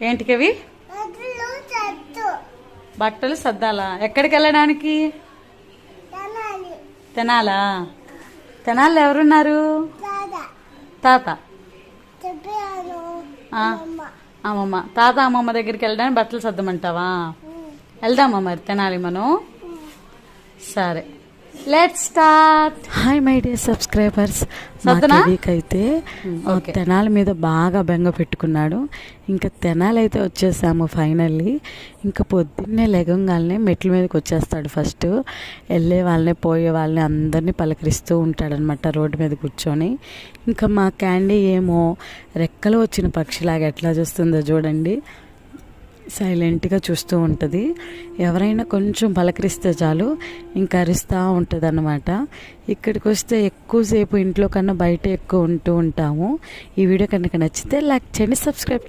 ఏంటికవి? బట్టలు సర్దాలా? ఎక్కడికి వెళ్ళడానికి? తెనాలా? తెనాల్లో ఎవరున్నారు? తాత, అమ్మమ్మ. తాత అమ్మమ్మ దగ్గరికి వెళ్ళడానికి బట్టలు సర్దమంటావా? వెళ్దామా మరి తెనాలి మనం? సరే, let's start. Hi my dear subscribers. Week అయితే తెనాలి మీద బాగా బెంగ పెట్టుకున్నాడు. ఇంకా తెనాలి అయితే వచ్చేసాము ఫైనల్లీ. ఇంకా పొద్దున్నే లెగంగానే మెట్ల మీదకి వచ్చేస్తాడు. ఫస్ట్ వెళ్ళే వాళ్ళని పోయే వాళ్ళని అందరినీ పలకరిస్తూ ఉంటాడనమాట రోడ్డు మీద కూర్చొని. ఇంకా మా క్యాండీ ఏమో రెక్కలు వచ్చిన పక్షిలాగా ఎట్లా చూస్తుందో చూడండి, సైలెంట్గా చూస్తూ ఉంటుంది. ఎవరైనా కొంచెం పలకరిస్తే చాలు ఇంకా అరుస్తూ ఉంటుంది అన్నమాట. ఇక్కడికి వస్తే ఎక్కువసేపు ఇంట్లో కన్నా బయట ఎక్కువ ఉంటూ ఉంటాము. ఈ వీడియో కనుక నచ్చితే లైక్ చేయండి, సబ్స్క్రైబ్